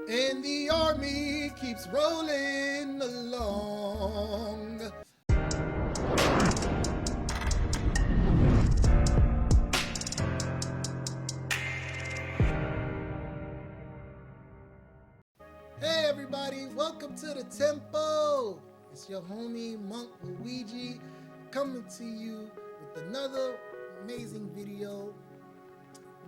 And the army keeps rolling along. Hey everybody, welcome to the tempo. It's your homie Monk Luigi coming to you with another amazing video.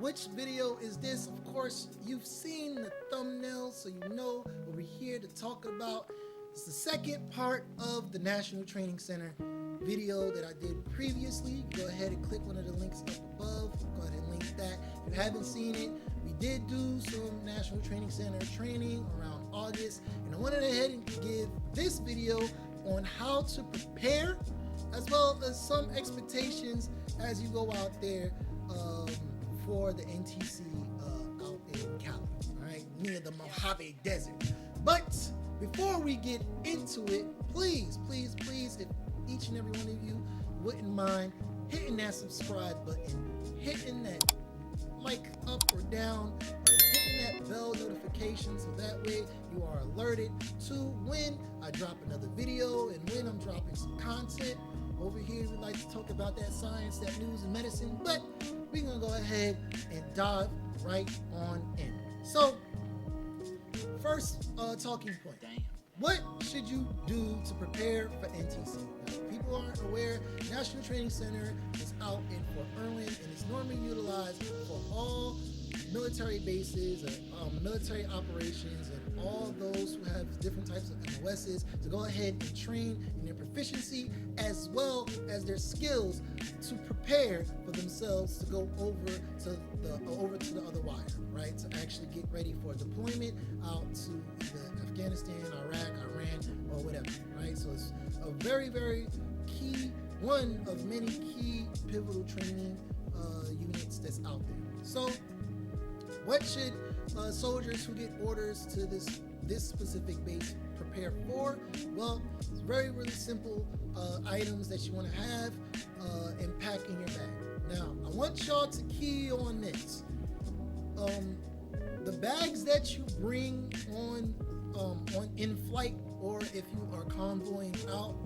Which video is this? Of course, you've seen the thumbnail, so you know what we're here to talk about. It's the second part of the National Training Center video that I did previously. Go ahead and click one of the links up above. Go ahead and link that. If you haven't seen it, we did do some National Training Center training around August, and I wanted to head and give this video on how to prepare, as well as some expectations as you go out there for the NTC out in Cali, all right, near the Mojave Desert. But before we get into it, please, if each and every one of you wouldn't mind hitting that subscribe button, hitting that like up or down, and hitting that bell notification so that way you are alerted to when I drop another video and when I'm dropping some content. Over here, we like to talk about that science, that news, and medicine, but we're gonna go ahead and dive right on in. So, first talking point. What should you do to prepare for NTC? Now, if people aren't aware, National Training Center is out in Fort Irwin and is normally utilized for all military bases, military operations, and all those who have different types of MOSs to go ahead and train in their proficiency as well as their skills to prepare for themselves to go over to the other wire, right? To actually get ready for deployment out to either Afghanistan, Iraq, Iran, or whatever, right? So it's a very, very key, one of many key pivotal training units that's out there. So what should soldiers who get orders to this specific base prepare for? Well, it's very, really simple items that you want to have and pack in your bag. Now, I want y'all to key on this. The bags that you bring on in flight, or if you are convoying out,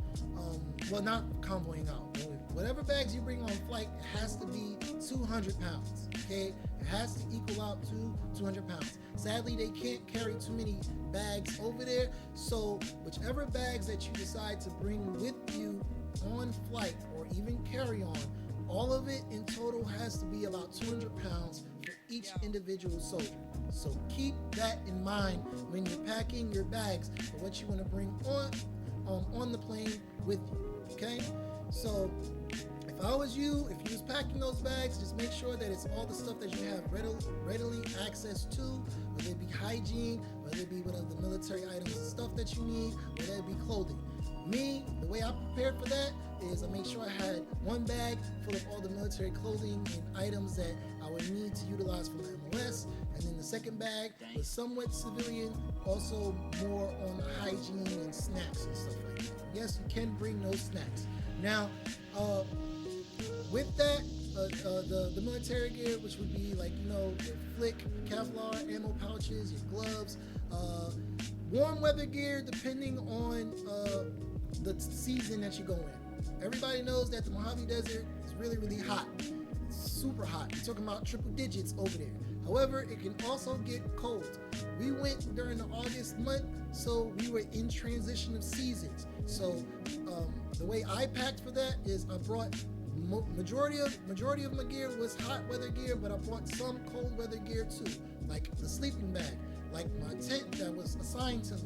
well, not convoying out, whatever bags you bring on flight, it has to be 200 pounds, okay? It has to equal out to 200 pounds. Sadly, they can't carry too many bags over there, so whichever bags that you decide to bring with you on flight or even carry on, all of it in total has to be about 200 pounds for each individual soldier. So keep that in mind when you're packing your bags for what you want to bring on the plane with you, okay? So if I was you, if you was packing those bags, just make sure that it's all the stuff that you have readily access to, whether it be hygiene, whether it be one of the military items and stuff that you need, whether it be clothing. Me, the way I prepared for that is I made sure I had one bag full of all the military clothing and items that I would need to utilize for my MOS, and then the second bag was somewhat civilian, also more on the hygiene and snacks and stuff like that. Yes, you can bring those snacks. Now, with that, the military gear, which would be like, you know, your flick, Kevlar, ammo pouches, your gloves, warm weather gear depending on the season that you go in. Everybody knows that the Mojave Desert is really, really hot. It's super hot. You're talking about triple digits over there. However, it can also get cold. We went during the August month, so we were in transition of seasons. So the way I packed for that is I brought majority of my gear was hot weather gear, but I brought some cold weather gear too, like the sleeping bag, like my tent that was assigned to me,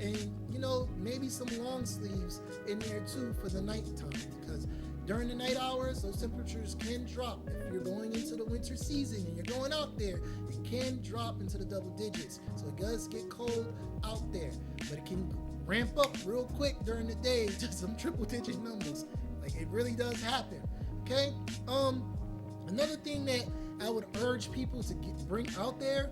and you know, maybe some long sleeves in there too for the night time, because during the night hours those temperatures can drop. If you're going into the winter season and you're going out there, it can drop into the double digits, so it does get cold out there, but it can ramp up real quick during the day to some triple digit numbers. Like, it really does happen, okay? Another thing that I would urge people to bring out there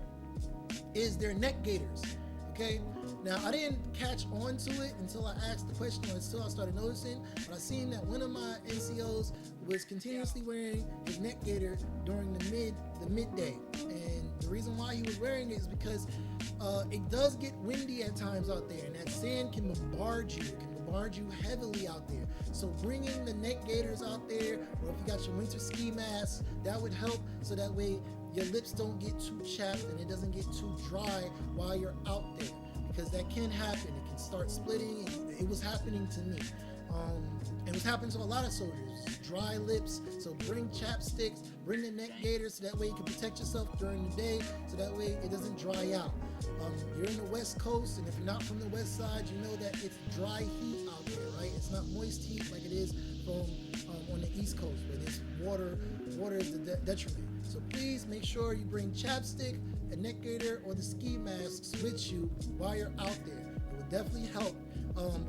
is their neck gaiters, okay? Now, I didn't catch on to it until I asked the question, or until I started noticing, but I seen that one of my NCOs was continuously wearing his neck gaiter during the midday, and the reason why he was wearing it is because it does get windy at times out there, and that sand can bombard you. It can bombard you heavily out there. So bringing the neck gaiters out there, or if you got your winter ski mask, that would help, so that way your lips don't get too chapped and it doesn't get too dry while you're out there, because that can happen. It can start splitting. It was happening to me. It was happening to a lot of soldiers. Dry lips. So bring chapsticks, bring the neck gaiters, so that way you can protect yourself during the day, so that way it doesn't dry out. You're in the West Coast, and if you're not from the West Side, you know that it's dry heat out there, right? It's not moist heat like it is from on the East Coast, where there's water is the detriment. So please make sure you bring chapstick, a neck gaiter, or the ski masks with you while you're out there. It will definitely help.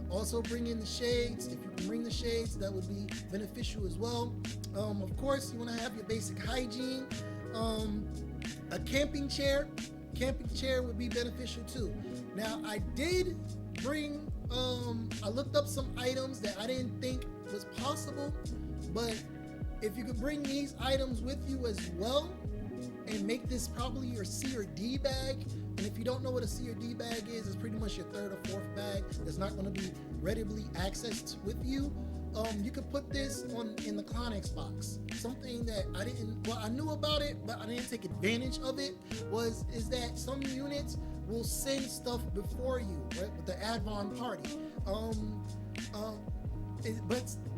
Also bring in the shades. If you can bring the shades, that would be beneficial as well. Of course, you want to have your basic hygiene. A camping chair. Camping chair would be beneficial too. Now, I did bring, I looked up some items that I didn't think was possible, but if you could bring these items with you as well, and make this probably your C or D bag. And if you don't know what a C or D bag is, it's pretty much your third or fourth bag that's not going to be readily accessed with you. You could put this in the Kleenex box. Something that I knew about it, but I didn't take advantage of it, is that some units will send stuff before you, right, with the Advon party.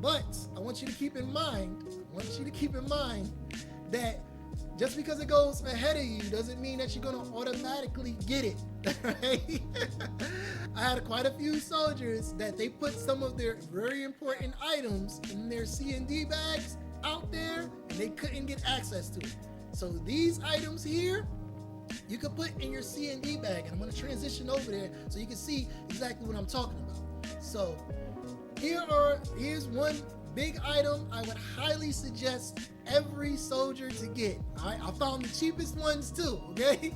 But I want you to keep in mind, that just because it goes ahead of you doesn't mean that you're gonna automatically get it, right? I had quite a few soldiers that they put some of their very important items in their C&D bags out there, and they couldn't get access to it. So these items here, you could put in your C&D bag, and I'm gonna transition over there so you can see exactly what I'm talking about. So here's one big item I would highly suggest every soldier to get. All right, I found the cheapest ones too, okay?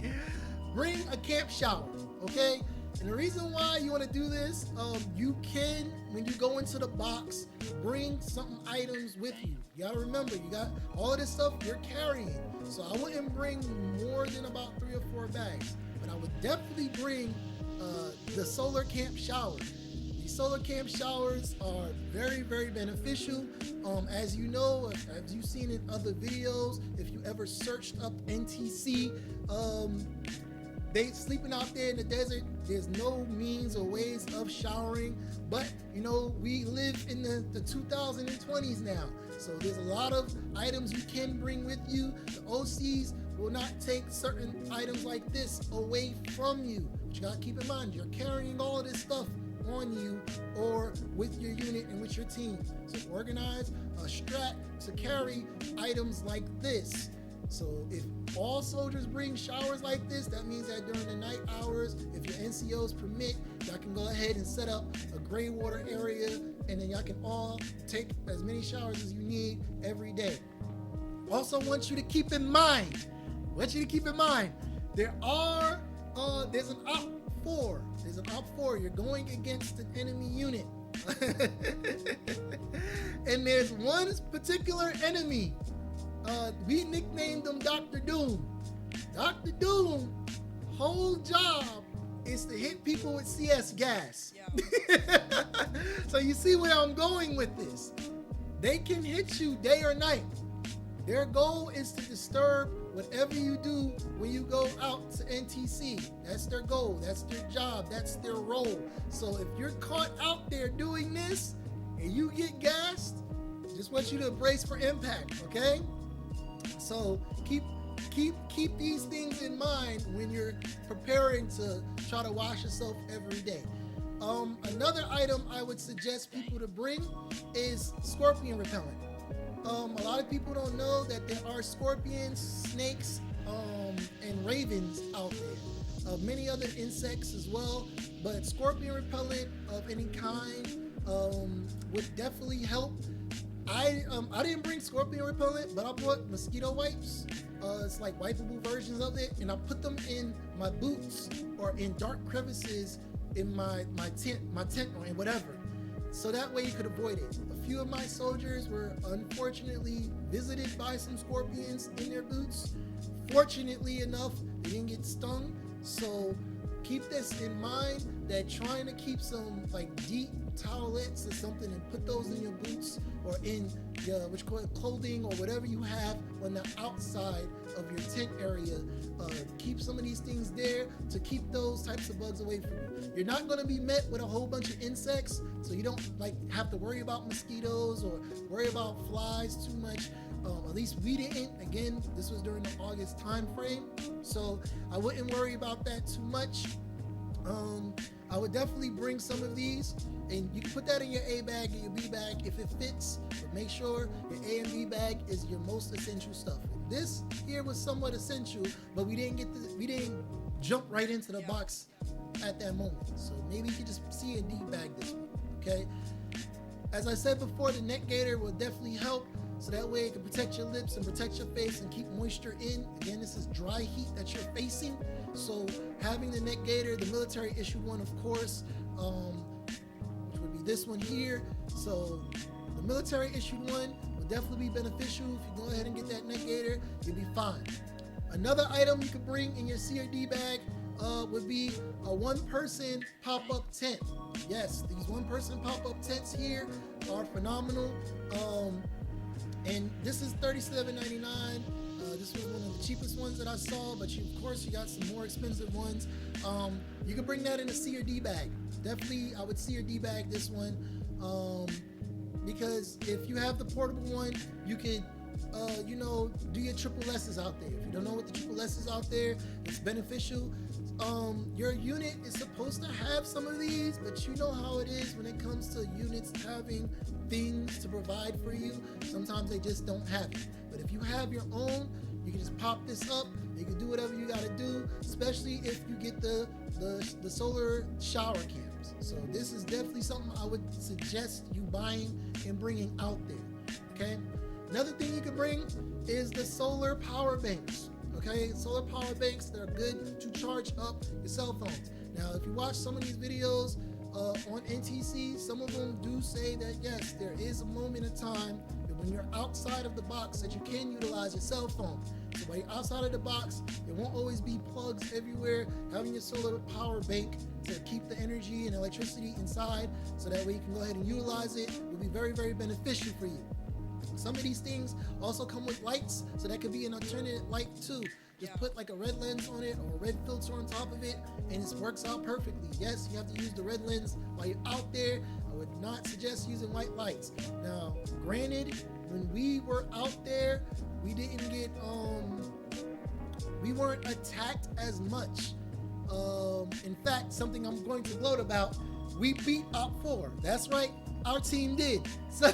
Bring a camp shower, okay? And the reason why you want to do this, you can, when you go into the box, bring some items with you. You gotta remember, you got all of this stuff you're carrying. So I wouldn't bring more than about 3 or 4 bags, but I would definitely bring the solar camp shower. These solar camp showers are very, very beneficial. As you know, as you've seen in other videos, if you ever searched up NTC, they sleeping out there in the desert, there's no means or ways of showering, but you know, we live in the 2020s now, so there's a lot of items you can bring with you. The OCs will not take certain items like this away from you, but you gotta keep in mind, you're carrying all of this stuff on you or with your unit and with your team. So organize a strap to carry items like this. So if all soldiers bring showers like this, that means that during the night hours, if your NCOs permit, y'all can go ahead and set up a gray water area, and then y'all can all take as many showers as you need every day. Also want you to keep in mind, there's an Op 4. There's an Op 4. You're going against an enemy unit. And there's one particular enemy. We nicknamed him Dr. Doom. Dr. Doom, whole job is to hit people with CS gas. Yeah. So you see where I'm going with this. They can hit you day or night. Their goal is to disturb whatever you do when you go out to NTC. That's their goal, that's their job, that's their role. So if you're caught out there doing this and you get gassed, just want you to brace for impact, okay? So keep these things in mind when you're preparing to try to wash yourself every day. Another item I would suggest people to bring is scorpion repellent. A lot of people don't know that there are scorpions, snakes, and ravens out there. Many other insects as well, but scorpion repellent of any kind would definitely help. I didn't bring scorpion repellent, but I brought mosquito wipes. It's like wipeable versions of it, and I put them in my boots or in dark crevices in my tent or in whatever. So that way you could avoid it. few of my soldiers were unfortunately visited by some scorpions in their boots. Fortunately enough, they didn't get stung. So keep this in mind, that trying to keep some like deep towelettes or something and put those in your boots or in your clothing or whatever you have on the outside of your tent area. Keep some of these things there to keep those types of bugs away from you. You're not going to be met with a whole bunch of insects, so you don't like have to worry about mosquitoes or worry about flies too much. At least we didn't. Again, this was during the August time frame, so I wouldn't worry about that too much. I would definitely bring some of these, and you can put that in your A bag and your B bag if it fits, but make sure your A and B bag is your most essential stuff. This here was somewhat essential, but we didn't jump right into the box at that moment. So maybe you can just C and D bag this one, okay? As I said before, the neck gaiter will definitely help, so that way it can protect your lips and protect your face and keep moisture in. Again, this is dry heat that you're facing, so having the neck gaiter, the military issued one, of course, which would be this one here. So the military issued one will definitely be beneficial. If you go ahead and get that neck gaiter, you'll be fine. Another item you could bring in your C or D bag would be a one-person pop-up tent. Yes, these one-person pop-up tents here are phenomenal. And this is $37.99. This was one of the cheapest ones that I saw, but of course you got some more expensive ones. You can bring that in a C or D bag. Definitely, I would C or D bag this one, because if you have the portable one, you could, do your triple S's out there. If you don't know what the triple S is out there, it's beneficial. Your unit is supposed to have some of these, but you know how it is when it comes to units having things to provide for you. Sometimes they just don't have it. But if you have your own, you can just pop this up. You can do whatever you got to do, especially if you get the solar shower cams. So this is definitely something I would suggest you buying and bringing out there. Okay. Another thing you can bring is the solar power banks. Okay, solar power banks that are good to charge up your cell phones. Now, if you watch some of these videos on NTC, some of them do say that yes, there is a moment in time that when you're outside of the box that you can utilize your cell phone. So while you're outside of the box, there won't always be plugs everywhere. Having your solar power bank to keep the energy and electricity inside, so that way you can go ahead and utilize it, will be very, very beneficial for you. Some of these things also come with lights, so that could be an alternate light too. Just put like a red lens on it or a red filter on top of it, and it works out perfectly. Yes, you have to use the red lens while you're out there. I would not suggest using white lights. Now, granted, when we were out there, we didn't get, we weren't attacked as much. In fact, something I'm going to gloat about, we beat Op 4. That's right. Our team did. So,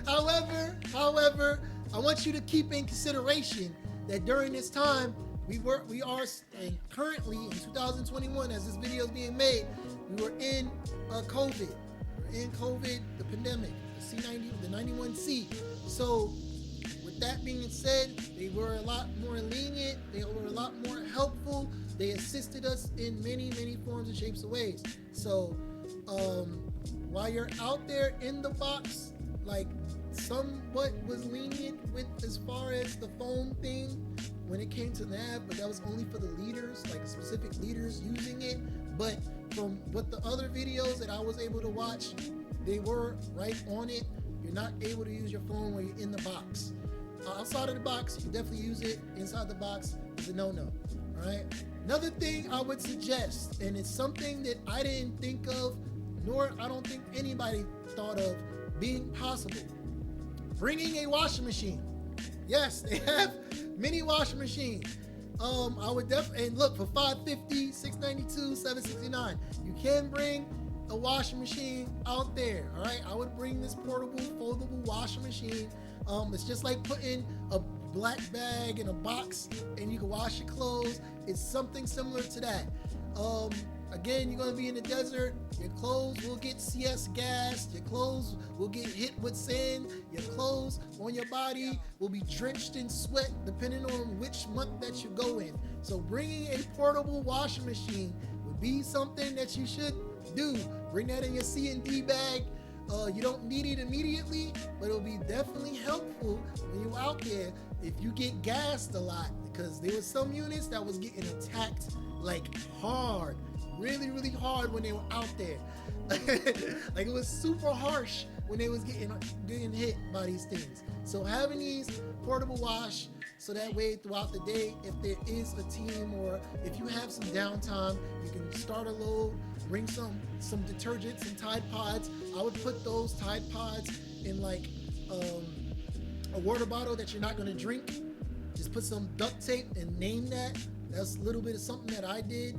however, I want you to keep in consideration that during this time, we are, and currently in 2021, as this video is being made, we were in COVID. We're in COVID, the pandemic, the C90, the 91C. So, with that being said, they were a lot more lenient. They were a lot more helpful. They assisted us in many, many forms and shapes and ways. So, while you're out there in the box, like somewhat was lenient with as far as the phone thing when it came to nav, but that was only for the leaders, like specific leaders using it. But from what the other videos that I was able to watch, they were right on it. You're not able to use your phone when you're in the box. Outside of the box, you can definitely use it. Inside the box is a no-no, all right? Another thing I would suggest, and it's something that I didn't think of, nor I don't think anybody thought of being possible. Bringing a washing machine. Yes, they have mini washing machines. I would definitely, and look, for $550, $692, $769, you can bring a washing machine out there, all right? I would bring this portable, foldable washing machine. It's just like putting a black bag in a box and you can wash your clothes. It's something similar to that. Again, you're gonna be in the desert, your clothes will get CS gas, your clothes will get hit with sand, your clothes on your body will be drenched in sweat depending on which month that you go in. So bringing a portable washing machine would be something that you should do. Bring that in your C and D bag. You don't need it immediately, but it'll be definitely helpful when you're out there if you get gassed a lot, because there was some units that was getting attacked like hard, really, really hard when they were out there. Like it was super harsh when they was getting hit by these things. So having these portable wash, so that way throughout the day, if there is a team or if you have some downtime, you can start a load, bring some detergent, some Tide Pods. I would put those Tide Pods in like a water bottle that you're not gonna drink. Just put some duct tape and name that. That's a little bit of something that I did.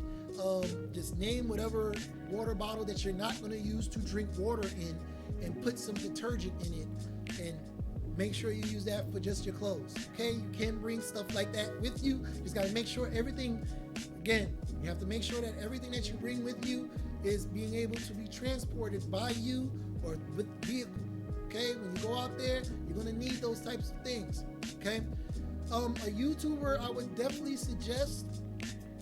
Just name whatever water bottle that you're not gonna use to drink water in, and put some detergent in it, and make sure you use that for just your clothes. Okay, you can bring stuff like that with you. You just gotta make sure everything, again, you have to make sure that everything that you bring with you is being able to be transported by you or with vehicle. Okay, when you go out there, you're gonna need those types of things. Okay, a YouTuber I would definitely suggest,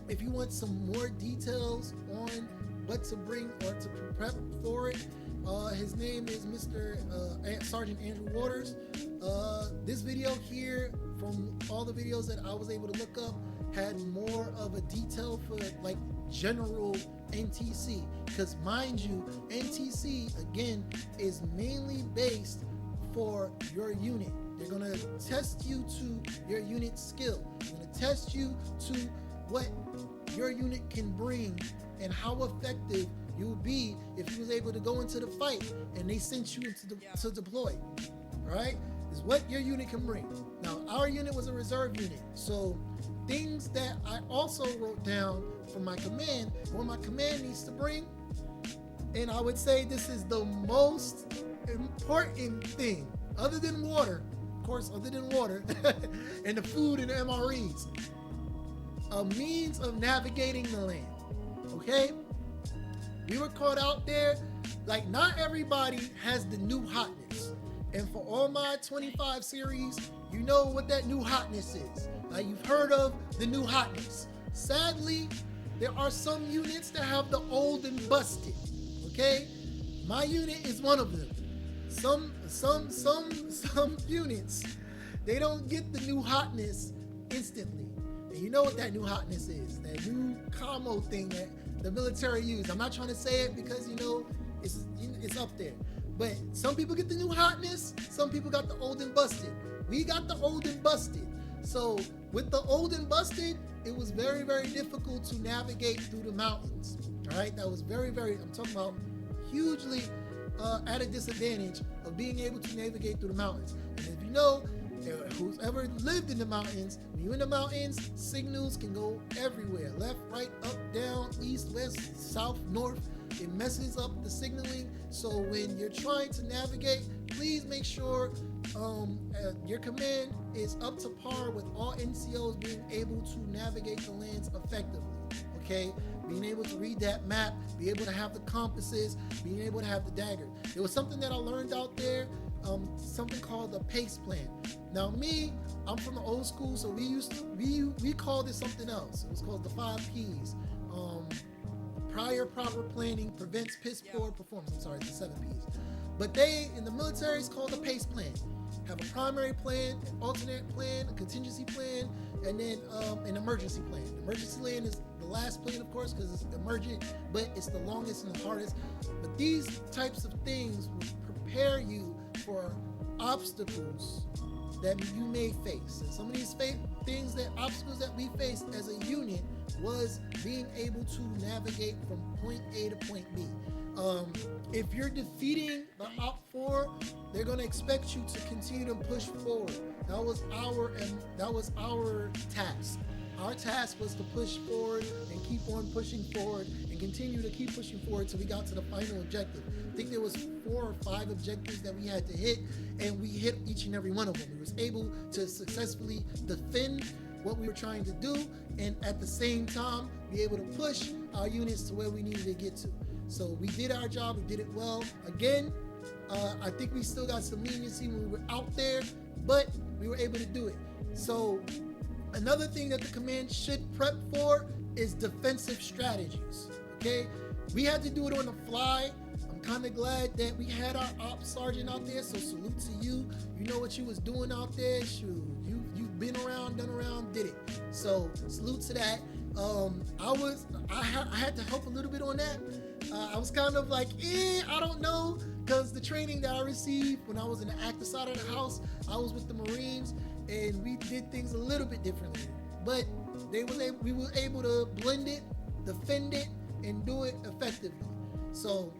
if you want some more details on what to bring or to prep for it, his name is Mr. Sergeant Andrew Waters. This video here, from all the videos that I was able to look up, had more of a detail for like general NTC, because mind you, NTC again is mainly based for your unit. They're gonna test you to your unit skill. They're gonna test you to what your unit can bring and how effective you'll be if you was able to go into the fight and they sent you to deploy. All right, is what your unit can bring. Now our unit was a reserve unit, so things that I also wrote down for my command, what my command needs to bring, and I would say this is the most important thing, other than water, of course, other than water, and the food and the MREs, a means of navigating the land. Okay, we were caught out there, like not everybody has the new hotness, and for all my 25 series, you know what that new hotness is. You've heard of the new hotness. Sadly, there are some units that have the old and busted. Okay, my unit is one of them. Some units, they don't get the new hotness instantly. And you know what that new hotness is? That new combo thing that the military use. I'm not trying to say it because you know it's up there. But some people get the new hotness, some people got the old and busted. We got the old and busted. So with the old and busted, it was very, very difficult to navigate through the mountains. All right, that was very, very, I'm talking about hugely at a disadvantage of being able to navigate through the mountains. And if you know, who's ever lived in the mountains, when you're in the mountains, signals can go everywhere. Left, right, up, down, east, west, south, north. It messes up the signaling. So when you're trying to navigate, please make sure your command is up to par with all NCOs being able to navigate the lands effectively. Okay, being able to read that map, be able to have the compasses, being able to have the dagger. There was something that I learned out there, something called the PACE plan. Now me, I'm from the old school, so we called it something else. It was called the 5 Ps. Prior proper planning prevents piss poor performance. I'm sorry, it's the 7 Ps. But they, in the military, it's called a PACE plan. Have a primary plan, an alternate plan, a contingency plan, and then an emergency plan. The emergency plan is the last plan, of course, because it's emergent, but it's the longest and the hardest. But these types of things will prepare you for obstacles that you may face. And some of these obstacles that we faced as a unit was being able to navigate from point A to point B. If you're defeating the Op 4, they're going to expect you to continue to push forward. That was our task. Our task was to push forward and keep on pushing forward and continue to keep pushing forward till we got to the final objective. I think there was 4 or 5 objectives that we had to hit, and we hit each and every one of them. We was able to successfully defend what we were trying to do, and at the same time be able to push our units to where we needed to get to. So we did our job, we did it well. Again, I think we still got some leniency when we were out there, but we were able to do it. So another thing that the command should prep for is defensive strategies, okay? We had to do it on the fly. I'm kind of glad that we had our ops sergeant out there, so salute to you. You know what you was doing out there. Shoot, you've been around, done around, did it. So salute to that. I had to help a little bit on that. I was kind of like, I don't know, because the training that I received when I was in the active side of the house, I was with the Marines, and we did things a little bit differently. But we were able to blend it, defend it, and do it effectively. So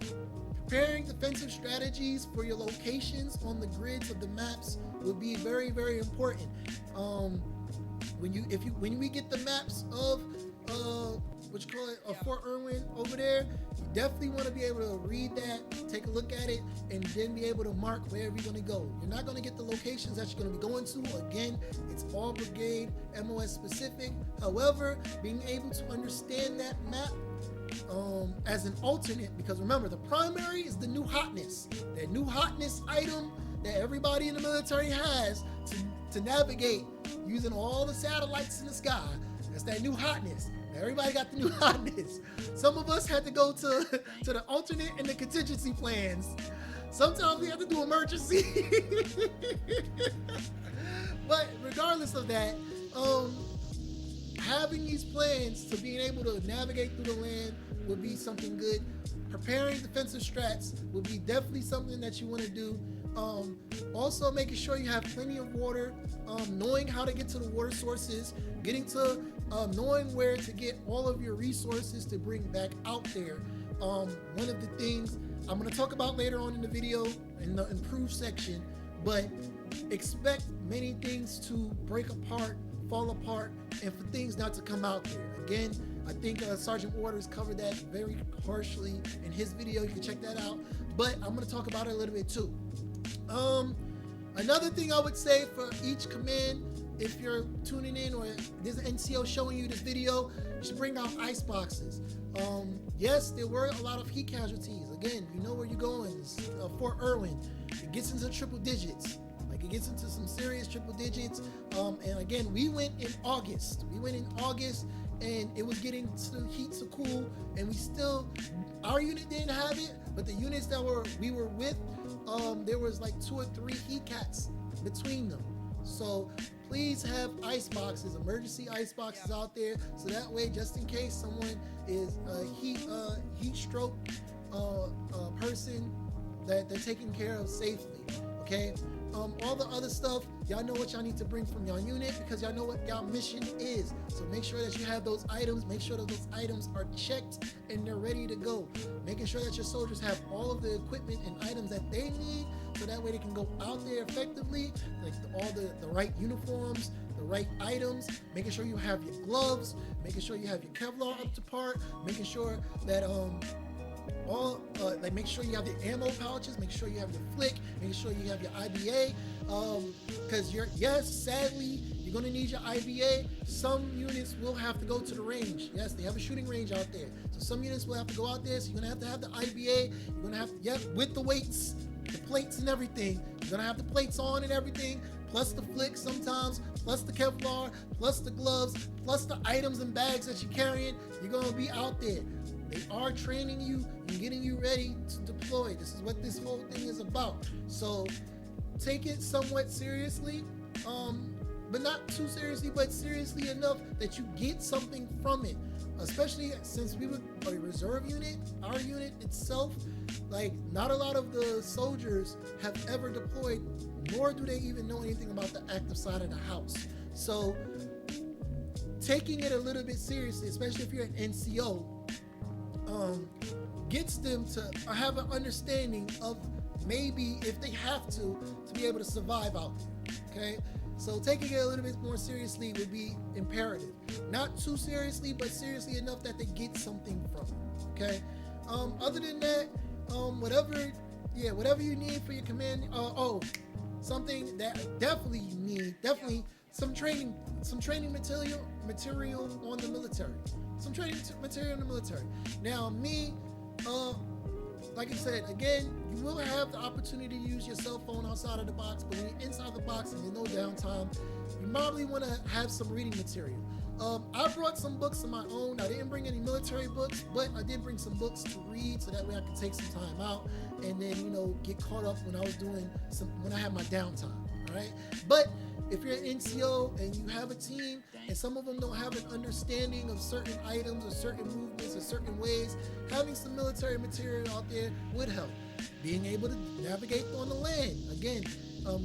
preparing defensive strategies for your locations on the grids of the maps will be very, very important. When we get the maps of Fort Irwin over there, you definitely want to be able to read that, take a look at it, and then be able to mark wherever you're going to go. You're not going to get the locations that you're going to be going to. Again, it's all brigade MOS specific. However, being able to understand that map as an alternate, because remember, the primary is the new hotness, that new hotness item that everybody in the military has to navigate using all the satellites in the sky. That's that new hotness. Everybody got the new hotness. Some of us had to go to the alternate and the contingency plans. Sometimes we have to do emergency. But regardless of that, having these plans to being able to navigate through the land would be something good. Preparing defensive strats would be definitely something that you want to do. Also making sure you have plenty of water, knowing how to get to the water sources, getting to knowing where to get all of your resources to bring back out there. One of the things I'm going to talk about later on in the video in the improved section, but expect many things to break apart, fall apart, and for things not to come out there. Again, I think Sergeant Waters covered that very harshly in his video. You can check that out, but I'm going to talk about it a little bit too. Another thing I would say for each command, if you're tuning in or there's an NCO showing you this video, you should bring out ice boxes. Yes, there were a lot of heat casualties. Again, you know where you're going. It's Fort Irwin. It gets into triple digits. Like, it gets into some serious triple digits. And again, we went in August. And it was getting to heat to cool, and our unit didn't have it, but the units that we were with, there was like 2 or 3 heat cats between them. So please have ice boxes, emergency ice boxes out there, so that way, just in case someone is a heat stroke person, that they're taken care of safely. Okay. All the other stuff, y'all know what y'all need to bring from y'all unit, because y'all know what y'all mission is. So make sure that you have those items, make sure that those items are checked and they're ready to go. Making sure that your soldiers have all of the equipment and items that they need, so that way they can go out there effectively, like all the right uniforms, the right items, making sure you have your gloves, making sure you have your Kevlar up to par, making sure that make sure you have your ammo pouches, make sure you have your flick, making sure you have your IBA, because sadly, you're going to need your IBA. Some units will have to go to the range. Yes, they have a shooting range out there, so some units will have to go out there, so you're going to have the IBA, you're going to have, with the weights, the plates and everything, you're going to have the plates on and everything, plus the flick sometimes, plus the Kevlar, plus the gloves, plus the items and bags that you're carrying. You're going to be out there. They are training you and getting you ready to deploy. This is what this whole thing is about. So take it somewhat seriously, but not too seriously, but seriously enough that you get something from it. Especially since we were a reserve unit, our unit itself, like, not a lot of the soldiers have ever deployed, nor do they even know anything about the active side of the house. So taking it a little bit seriously, especially if you're an NCO, gets them to have an understanding of maybe if they have to be able to survive out there. Okay, so taking it a little bit more seriously would be imperative. Not too seriously, but seriously enough that they get something from it. Okay. Other than that, whatever you need for your command. Something that definitely you need, some training material on the military. Some training material in the military. Now, me, like I said, again, you will have the opportunity to use your cell phone outside of the box, but when you're inside the box and there's no downtime, you probably want to have some reading material. I brought some books of my own. I didn't bring any military books, but I did bring some books to read, so that way I could take some time out and then, you know, get caught up when I was doing when I had my downtime. All right, but if you're an NCO and you have a team and some of them don't have an understanding of certain items or certain movements or certain ways, having some military material out there would help. Being able to navigate on the land, again,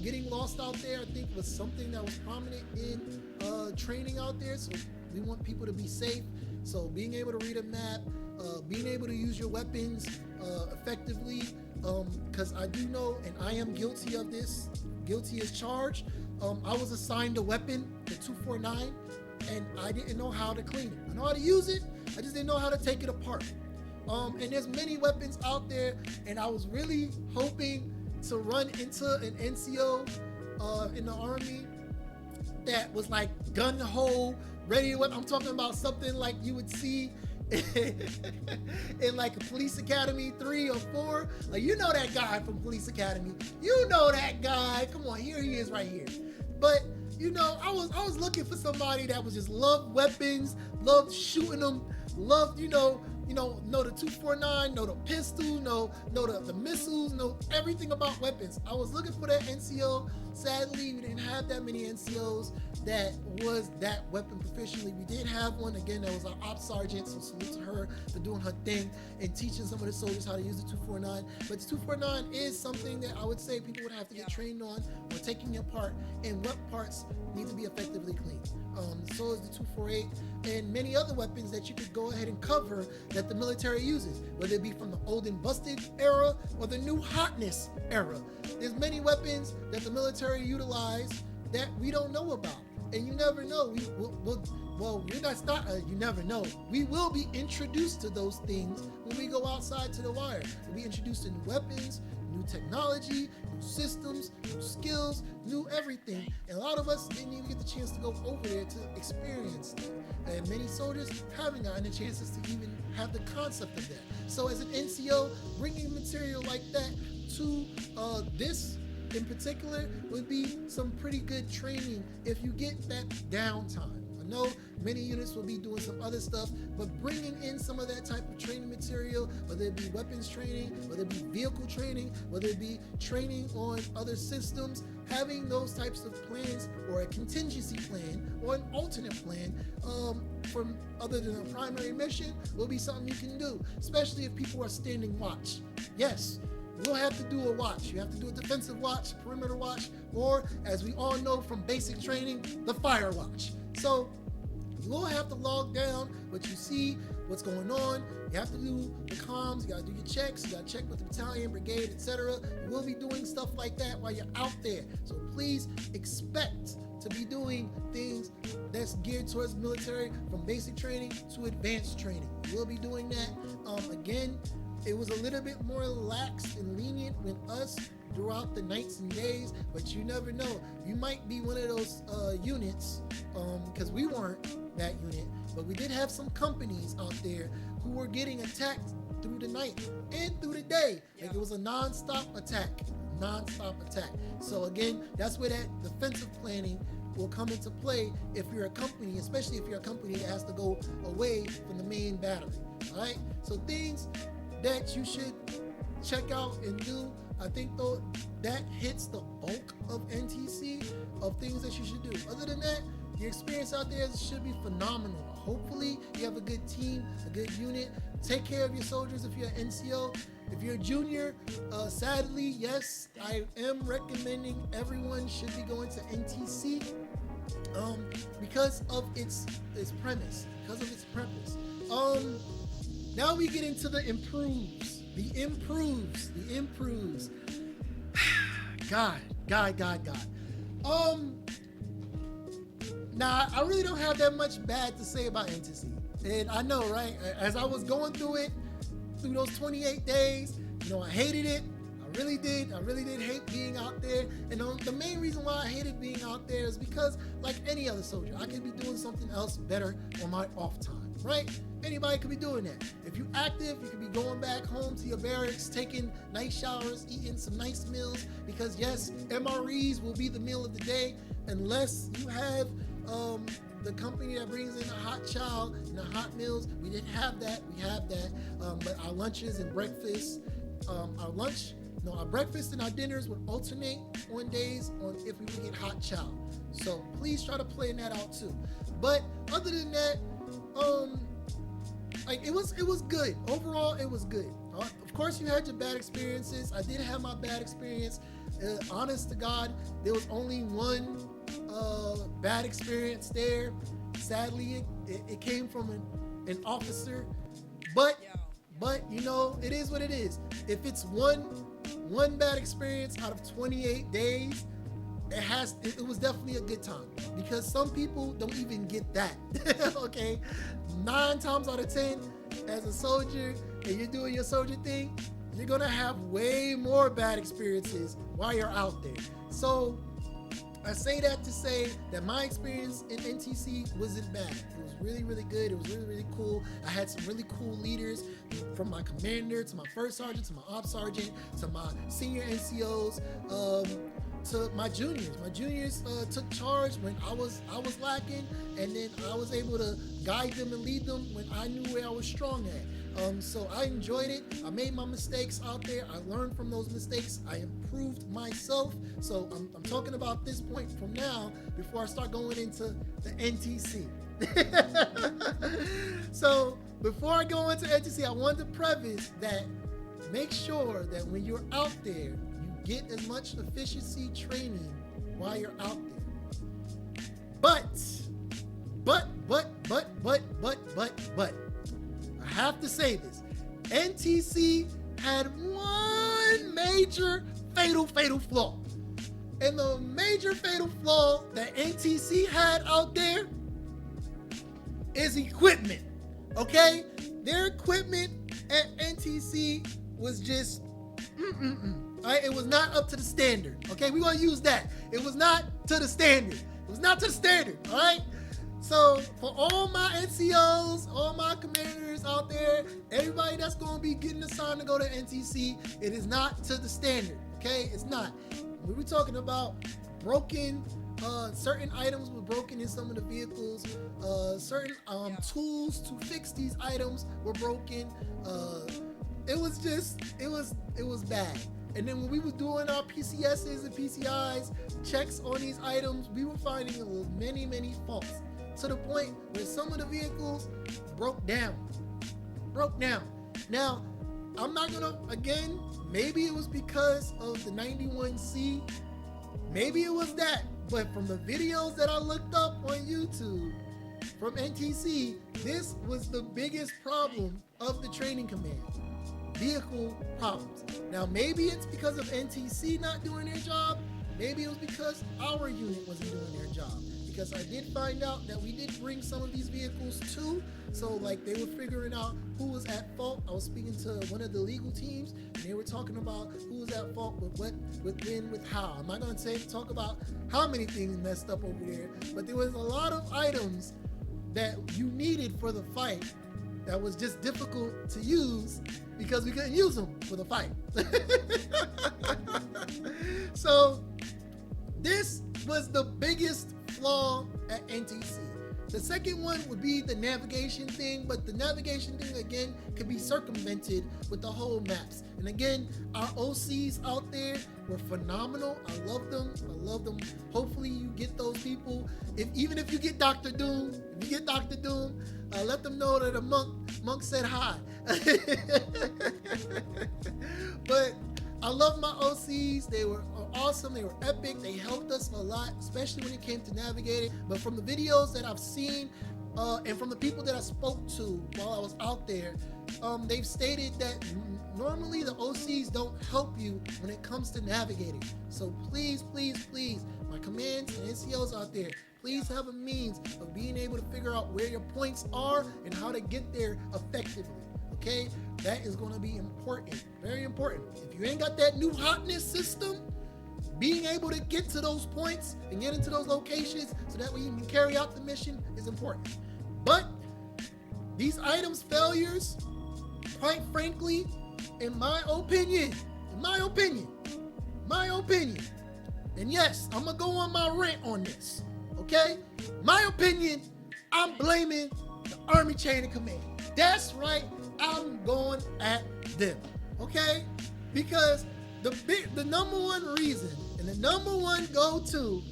getting lost out there, I think, was something that was prominent in training out there. So we want people to be safe. So being able to read a map, being able to use your weapons effectively, because I do know, and I am guilty of this, guilty as charged. I was assigned a weapon, the 249, and I didn't know how to clean it. I know how to use it, I just didn't know how to take it apart. And there's many weapons out there, and I was really hoping to run into an NCO in the Army that was like gun-ho, ready to weapon. I'm talking about something like you would see in like a Police Academy 3 or 4. Like, you know that guy from Police Academy. You know that guy. Come on, here he is right here. But you know, I was looking for somebody that was just loved weapons, loved shooting them, loved, know the 249, know the pistol, know the missiles, know everything about weapons. I was looking for that NCO. Sadly, we didn't have that many NCOs that was that weapon proficiently. We did have one, again, that was our ops sergeant, so salute to her for doing her thing and teaching some of the soldiers how to use the 249. But the 249 is something that I would say people would have to get trained on or taking apart, and what parts need to be effectively cleaned. So is the 248 and many other weapons that you could go ahead and cover that the military uses, whether it be from the old and busted era or the new hotness era. There's many weapons that the military utilize that we don't know about, and you never know. You never know. We will be introduced to those things when we go outside to the wire. We'll be introduced to new weapons, new technology, new systems, new skills, new everything. And a lot of us didn't even get the chance to go over there to experience that. And many soldiers haven't gotten the chances to even have the concept of that. So as an NCO, bringing material like that to this in particular would be some pretty good training if you get that downtime. I know many units will be doing some other stuff, but bringing in some of that type of training material, whether it be weapons training, whether it be vehicle training, whether it be training on other systems, having those types of plans or a contingency plan or an alternate plan from other than a primary mission will be something you can do, especially if people are standing watch. Yes, you'll have to do a watch. You have to do a defensive watch, perimeter watch, or as we all know from basic training, the fire watch. So you will have to log down what you see, what's going on. You have to do the comms, you gotta do your checks, you gotta check with the battalion, brigade, etc. You will be doing stuff like that while you're out there. So please expect to be doing things that's geared towards military, from basic training to advanced training. You will be doing that. Again, it was a little bit more lax and lenient with us throughout the nights and days, but you never know. You might be one of those units, because we weren't that unit, but we did have some companies out there who were getting attacked through the night and through the day. Like, it was a non-stop attack. So again, that's where that defensive planning will come into play if you're a company, especially if you're a company that has to go away from the main battery. All right, so things that you should check out and do. I think though that hits the bulk of NTC of things that you should do. Other than that, your experience out there should be phenomenal. Hopefully you have a good team, a good unit. Take care of your soldiers if you're an NCO. If you're a junior, sadly, yes, I am recommending everyone should be going to NTC because of its premise. Now we get into the improves. The improves. God. Now, I really don't have that much bad to say about NTC. And I know, right? As I was going through it, through those 28 days, I hated it. I really did hate being out there. And the main reason why I hated being out there is because, like any other soldier, I could be doing something else better on my off time, right? Anybody could be doing that. If you're active, you could be going back home to your barracks, taking nice showers, eating some nice meals, because yes, MREs will be the meal of the day unless you have the company that brings in the hot chow and the hot meals. We didn't have that. We have that. But our lunches and breakfast, our breakfast and our dinners would alternate on days on if we would get hot chow. So please try to plan that out too. But other than that, like it was good. Overall, it was good. Of course, you had your bad experiences. I did have my bad experience. Honest to God, there was only one bad experience there. Sadly, it came from an officer. But you know, it is what it is. If it's one bad experience out of 28 days, it was definitely a good time, because some people don't even get that. Okay, 9 times out of 10, as a soldier and you're doing your soldier thing, you're gonna have way more bad experiences while you're out there. So I say that to say that my experience in NTC wasn't bad. It was really, really good. It was really, really cool. I had some really cool leaders, from my commander to my first sergeant to my ops sergeant to my senior NCOs, to my juniors. My juniors took charge when I was lacking, and then I was able to guide them and lead them when I knew where I was strong at. So I enjoyed it. I made my mistakes out there. I learned from those mistakes. I improved myself. So I'm talking about this point from now before I start going into the NTC. So before I go into NTC, I want to preface that make sure that when you're out there, you get as much efficiency training while you're out there. But, I have to say this. NTC had one major fatal flaw. And the major fatal flaw that NTC had out there is equipment. Okay? Their equipment at NTC was just Alright, it was not up to the standard. Okay, we're gonna use that. It was not to the standard. It was not to the standard, alright? So for all my NCOs, all my commanders out there, everybody that's gonna be getting assigned to go to NTC, it is not to the standard. Okay, it's not. We were talking about broken, certain items were broken in some of the vehicles. Certain tools to fix these items were broken. It was bad. And then when we were doing our PCSs and PCIs checks on these items, we were finding many faults, to the point where some of the vehicles broke down. Now, I'm not gonna, again, maybe it was because of the 91C, maybe it was that, but from the videos that I looked up on YouTube from NTC, this was the biggest problem of the training command. Vehicle problems. Now, maybe it's because of NTC not doing their job. Maybe it was because our unit wasn't doing their job. Because I did find out that we did bring some of these vehicles too. So like they were figuring out who was at fault. I was speaking to one of the legal teams and they were talking about who was at fault with what, with when, with how. I'm not gonna talk about how many things messed up over there, but there was a lot of items that you needed for the fight that was just difficult to use because we couldn't use them for the fight. So this was the biggest flaw at NTC. The second one would be the navigation thing, but the navigation thing again could be circumvented with the whole maps. And again, our OCs out there were phenomenal. I love them. Hopefully you get those people. Even if you get Dr. Doom, let them know that a monk said hi. But I love my OCs. They were awesome. They were epic. They helped us a lot, especially when it came to navigating. But from the videos that I've seen and from the people that I spoke to while I was out there, they've stated that normally the OCs don't help you when it comes to navigating. So please, my commands and NCOs out there, please have a means of being able to figure out where your points are and how to get there effectively. Okay, that is going to be important, very important. If you ain't got that new hotness system, being able to get to those points and get into those locations so that way you can carry out the mission is important. But these items failures, quite frankly, in my opinion, and yes, I'm gonna go on my rant on this, okay? My opinion I'm blaming the Army chain of command. That's right, I'm going at them, okay? Because the number one reason and the number one go-to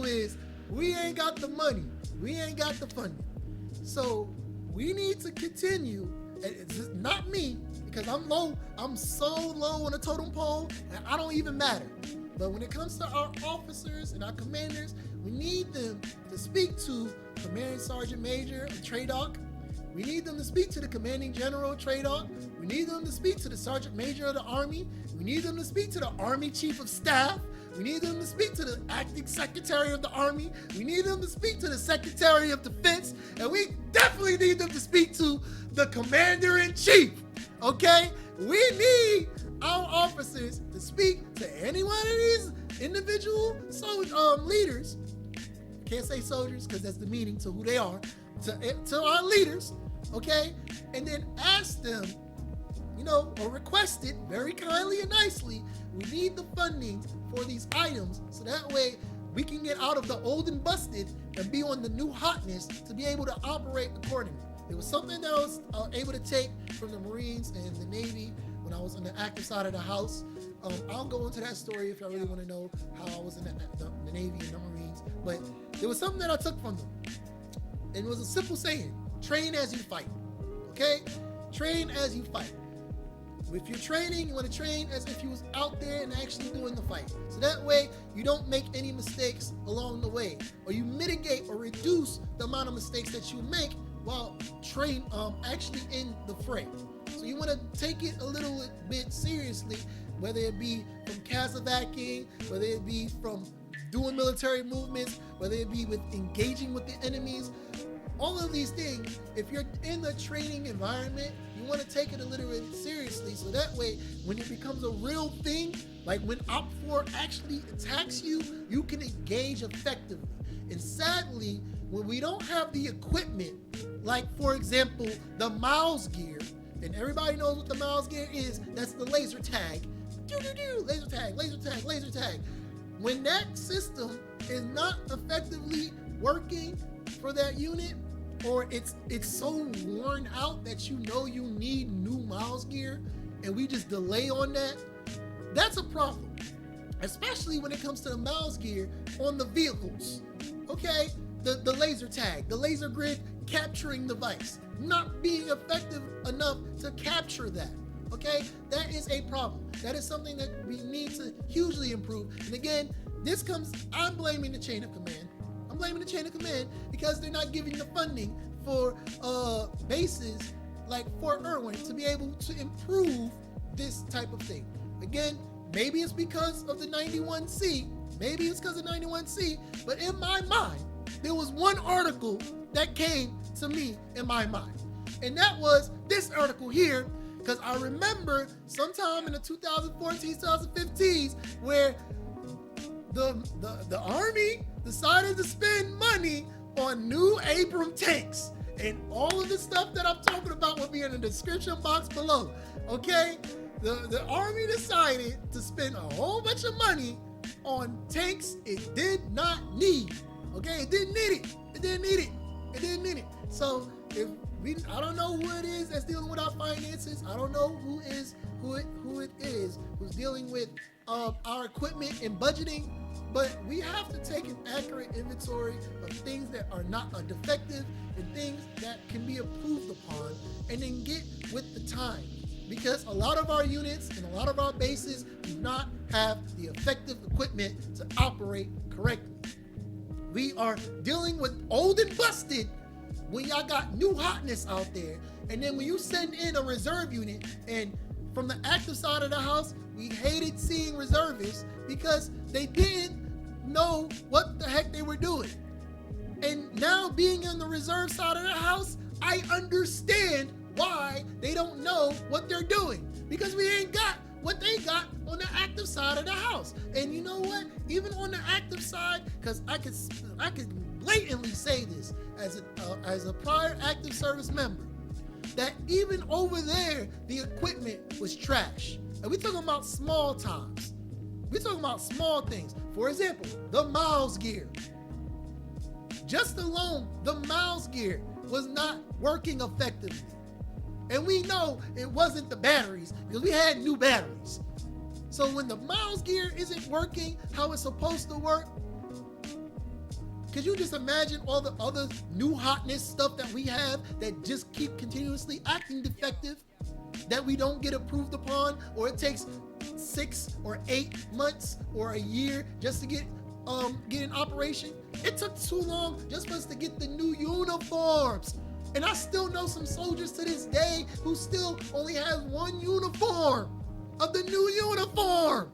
is we ain't got the money, we ain't got the funding. So we need to continue, and it's not me, because I'm so low on the totem pole, and I don't even matter. But when it comes to our officers and our commanders, we need them to speak to Commanding Sergeant Major of TRADOC. We need them to speak to the Commanding General of TRADOC. We need them to speak to the Sergeant Major of the Army. We need them to speak to the Army Chief of Staff. We need them to speak to the Acting Secretary of the Army. We need them to speak to the Secretary of Defense. And we definitely need them to speak to the Commander-in-Chief, okay? We need our officers to speak to any one of these individual leaders. Can't say soldiers because that's demeaning to who they are. To our leaders, okay? And then ask them, or request it very kindly and nicely, we need the funding for these items so that way we can get out of the old and busted and be on the new hotness to be able to operate accordingly. It was something that I was able to take from the Marines and the Navy when I was on the active side of the house. I'll go into that story if I really want to know how I was in the Navy and the Marines, but there was something that I took from them. And it was a simple saying: train as you fight, okay? Train as you fight. If you're training, you want to train as if you was out there and actually doing the fight. So that way, you don't make any mistakes along the way, or you mitigate or reduce the amount of mistakes that you make while actually in the fray. So you want to take it a little bit seriously, whether it be from casevacing, whether it be from doing military movements, whether it be with engaging with the enemies. All of these things, if you're in the training environment, you want to take it a little bit seriously, so that way when it becomes a real thing, like when Op 4 actually attacks you, you can engage effectively. And sadly, when we don't have the equipment, like for example, the mouse gear, and everybody knows what the mouse gear is, that's the laser tag. Laser tag, laser tag, laser tag. When that system is not effectively working for that unit, or it's so worn out that you need new mouse gear, and we just delay on that, that's a problem. Especially when it comes to the mouse gear on the vehicles, okay? The laser tag, the laser grid capturing device, not being effective enough to capture that, okay? That is a problem. That is something that we need to hugely improve. And again, I'm blaming the chain of command. I'm blaming the chain of command because they're not giving the funding for bases like Fort Irwin to be able to improve this type of thing. Again, maybe it's because of the 91C, but in my mind, there was one article that came to me in my mind, and that was this article here, because I remember sometime in the 2014-2015s where the Army decided to spend money on new Abram tanks, and all of the stuff that I'm talking about will be in the description box below, okay? The Army decided to spend a whole bunch of money on tanks it did not need, okay? It didn't need it. So I don't know who it is that's dealing with our finances. I don't know who it is who's dealing with our equipment and budgeting. But we have to take an accurate inventory of things that are not defective and things that can be improved upon, and then get with the time. Because a lot of our units and a lot of our bases do not have the effective equipment to operate correctly. We are dealing with old and busted when y'all got new hotness out there. And then when you send in a reserve unit, and from the active side of the house, we hated seeing reservists because they didn't know what the heck they were doing. And now being on the reserve side of the house, I understand why they don't know what they're doing, because we ain't got what they got on the active side of the house. And you know what? Even on the active side, because I could blatantly say this as a prior active service member, that even over there, the equipment was trash. And we're talking about small times. We're talking about small things. For example, the mouse gear. just alone, the mouse gear was not working effectively. And we know it wasn't the batteries because we had new batteries. So when the mouse gear isn't working how it's supposed to work, could you just imagine all the other new hotness stuff that we have that just keep continuously acting defective, that we don't get approved upon, or it takes 6 or 8 months or a year just to get in operation? It took too long just for us to get the new uniforms. And I still know some soldiers to this day who still only has one uniform of the new uniform.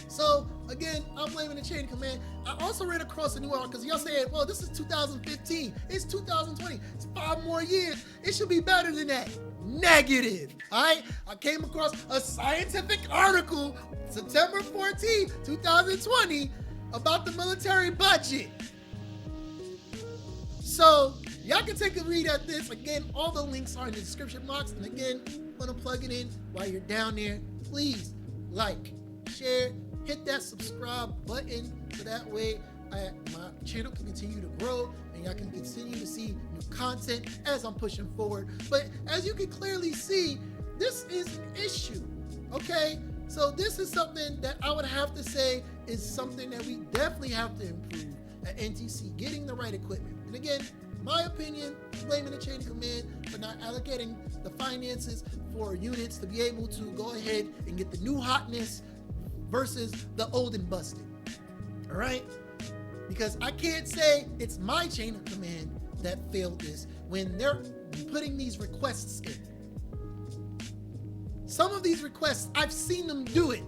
So again, I'm blaming the chain of command. I also ran across a new article because y'all saying, well, this is 2015. It's 2020. It's 5 more years. It should be better than that. Negative. All right. I came across a scientific article, September 14, 2020, about the military budget. So y'all can take a read at this. Again, all the links are in the description box. And again, I'm gonna plug it in while you're down there. Please like, share, hit that subscribe button so that way my channel can continue to grow and y'all can continue to see new content as I'm pushing forward. But as you can clearly see, this is an issue, okay? So this is something that I would have to say is something that we definitely have to improve at NTC, getting the right equipment. And again, my opinion, blaming the chain of command for not allocating the finances for units to be able to go ahead and get the new hotness versus the old and busted, all right? Because I can't say it's my chain of command that failed this when they're putting these requests in. Some of these requests, I've seen them do it.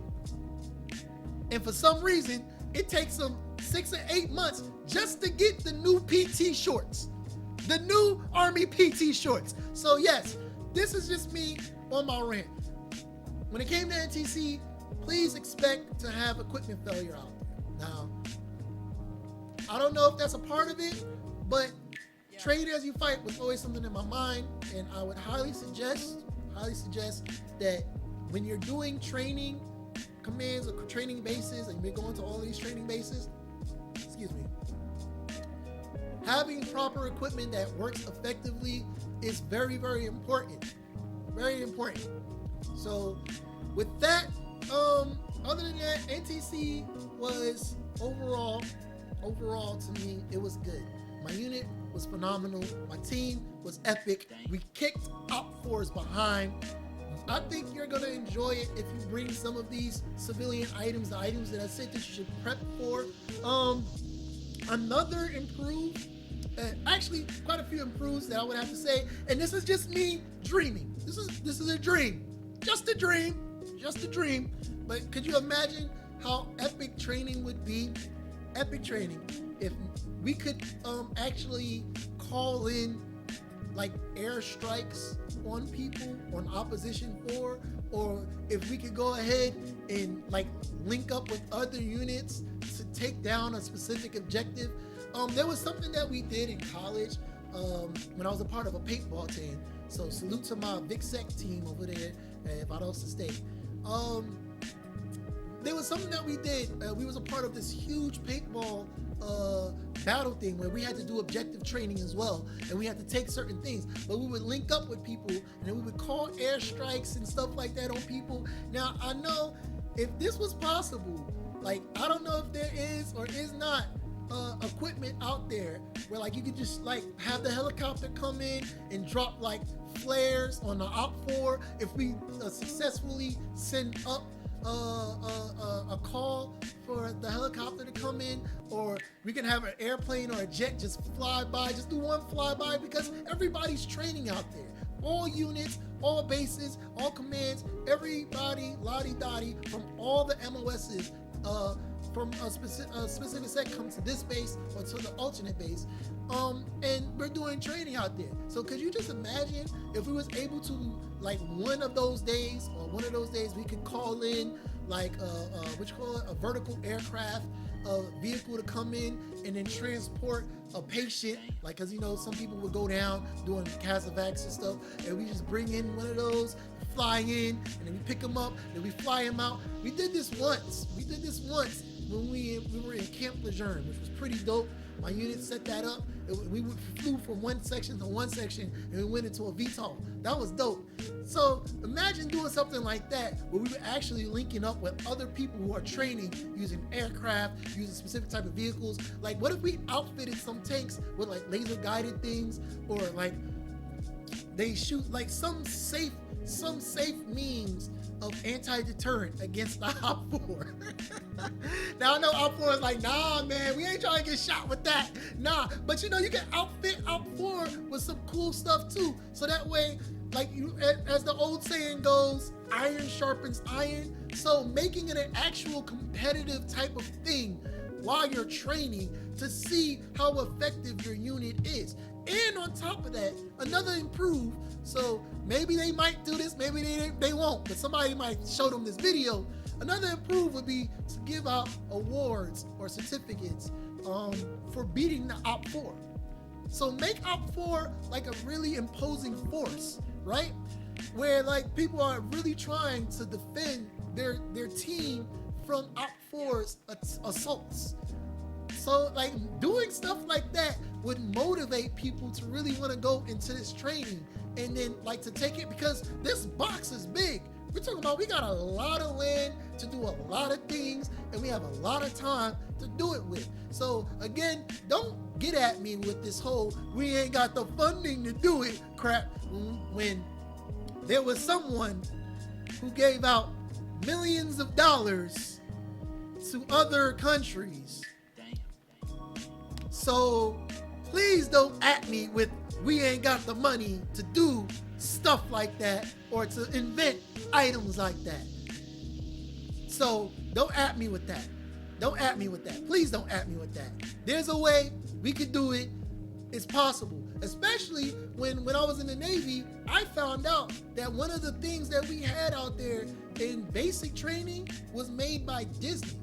And for some reason, it takes them 6 or 8 months just to get the new PT shorts, the new Army PT shorts. So yes, this is just me on my rant. When it came to NTC, please expect to have equipment failure out there. Now, I don't know if that's a part of it, but train as you fight was always something in my mind, and I would highly suggest that when you're doing training commands or training bases, and we're going to all these training bases, having proper equipment that works effectively is very, very important. Very important. So with that, other than that, NTC was overall to me, it was good. My unit was phenomenal. My team was epic. We kicked Op 4's behind. I think you're gonna enjoy it if you bring some of these civilian items, the items that I said that you should prep for. Another improved, actually quite a few improves that I would have to say, and this is just me dreaming. This is a dream, just a dream. But could you imagine how epic training would be? Epic training if we could actually call in like airstrikes on people on opposition 4, or if we could go ahead and like link up with other units to take down a specific objective. There was something that we did in college when I was a part of a paintball team. So salute to my VicSec team over there at Valdosta State. There was something that we did. We was a part of this huge paintball battle thing where we had to do objective training as well, and we had to take certain things, but we would link up with people and then we would call airstrikes and stuff like that on people. Now I know if this was possible, like I don't know if there is or is not equipment out there where like you could just like have the helicopter come in and drop like flares on the Op 4 if we successfully send up a call for the helicopter to come in, or we can have an airplane or a jet just fly by, just do one flyby, because everybody's training out there. All units, all bases, all commands, everybody lottie-dottie from all the MOSs from a specific set comes to this base or to the alternate base, and we're doing training out there. So could you just imagine if we was able to, like one of those days we could call in like a vertical aircraft vehicle to come in and then transport a patient, like, because you know some people would go down doing casevacs and stuff, and we just bring in one of those, fly in, and then we pick them up, and we fly them out. We did this once when we were in Camp Lejeune, which was pretty dope. My unit set that up. We flew from one section to one section, and we went into a VTOL. That was dope. So imagine doing something like that, where we were actually linking up with other people who are training using aircraft, using specific type of vehicles. Like, what if we outfitted some tanks with like laser guided things, or like they shoot like some safe means of anti-deterrent against the Op-4. Now I know Op-4 is like, nah, man, we ain't trying to get shot with that. Nah, but you know, you can outfit Op-4 with some cool stuff too. So that way, like, as the old saying goes, iron sharpens iron. So making it an actual competitive type of thing while you're training to see how effective your unit is. And on top of that, another improve. So maybe they might do this, maybe they won't, but somebody might show them this video. Another improve would be to give out awards or certificates for beating the Op-4. So make Op-4 like a really imposing force, right? Where like people are really trying to defend their team from Op-4's assaults. So like doing stuff like that would motivate people to really want to go into this training, and then like to take it, because this box is big. We're talking about, we got a lot of land to do a lot of things, and we have a lot of time to do it with. So again, don't get at me with this whole we ain't got the funding to do it crap, when there was someone who gave out millions of dollars to other countries. So please don't at me with we ain't got the money to do stuff like that or to invent items like that. So don't at me with that. Don't at me with that. Please don't at me with that. There's a way we could do it. It's possible. Especially when I was in the Navy, I found out that one of the things that we had out there in basic training was made by Disney.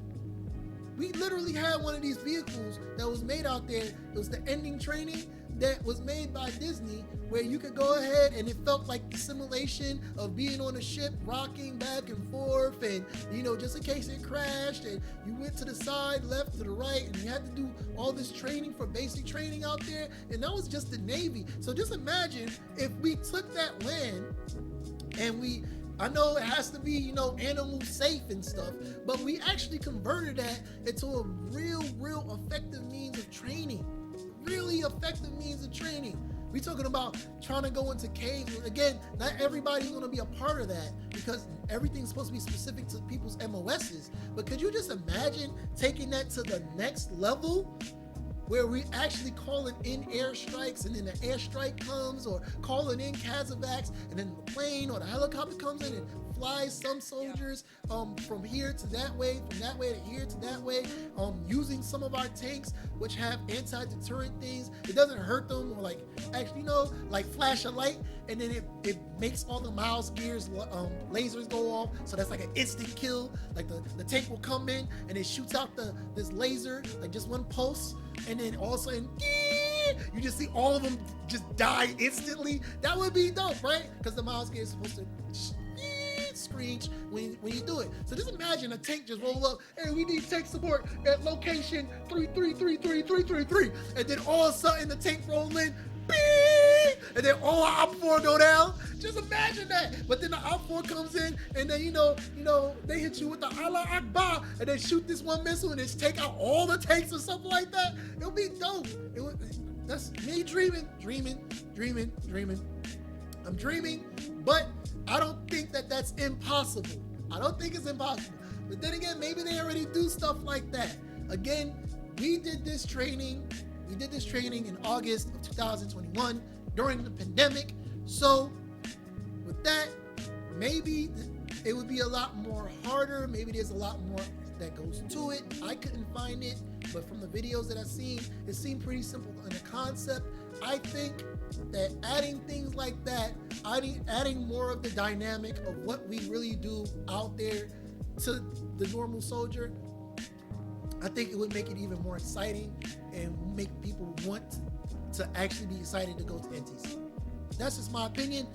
We literally had one of these vehicles that was made out there. It was the ending training that was made by Disney, where you could go ahead and it felt like the simulation of being on a ship, rocking back and forth, and you know, just in case it crashed, and you went to the side, left, to the right, and you had to do all this training for basic training out there, and that was just the Navy. So just imagine if we took that land and I know it has to be, you know, animal safe and stuff, but we actually converted that into a real effective means of training. Really effective means of training. We're talking about trying to go into caves. Again, not everybody's going to be a part of that because everything's supposed to be specific to people's MOSs. But could you just imagine taking that to the next level, where we actually calling in airstrikes, and then the airstrike comes, or calling in Casevacs, and then the plane or the helicopter comes in and flies some soldiers from here to that way, from that way to here to that way, using some of our tanks which have anti-deterrent things. It doesn't hurt them, or like actually, you know, like flash a light and then it makes all the mouse gears lasers go off, so that's like an instant kill. Like the tank will come in and it shoots out this laser, like just one pulse, and then all of a sudden you just see all of them just die instantly. That would be dope, right? Because the mouse gear is supposed to screech when you do it. So just imagine a tank just roll up, hey, we need tank support at location 3333333, and then all of a sudden the tank roll in, and then all Op-4 go down. Just imagine that. But then the Op-4 comes in, and then you know they hit you with the Allah Akbar, and they shoot this one missile and just take out all the tanks or something like that. It'll be dope. That's me dreaming. I'm dreaming, but I don't think that that's impossible. I don't think it's impossible. But then again, maybe they already do stuff like that. Again, we did this training in August of 2021 during the pandemic. So with that, maybe it would be a lot more harder. Maybe there's a lot more that goes to it. I couldn't find it, but from the videos that I've seen, it seemed pretty simple in the concept. I think that adding things like that, adding more of the dynamic of what we really do out there to the normal soldier, I think it would make it even more exciting and make people want to actually be excited to go to NTC. That's just my opinion.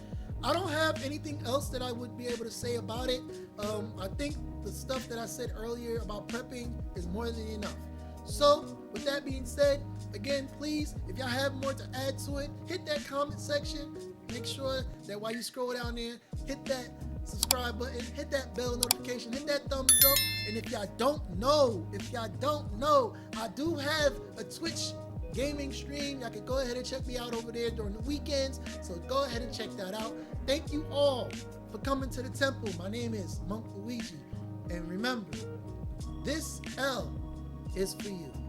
I don't have anything else that I would be able to say about it. I think the stuff that I said earlier about prepping is more than enough. So with that being said, again, please, if y'all have more to add to it, hit that comment section. Make sure that while you scroll down there, hit that subscribe button, hit that bell notification, hit that thumbs up. And if y'all don't know, I do have a Twitch gaming stream. Y'all can go ahead and check me out over there during the weekends. So go ahead and check that out. Thank you all for coming to the temple. My name is Monk Luigi. And remember, this L is for you.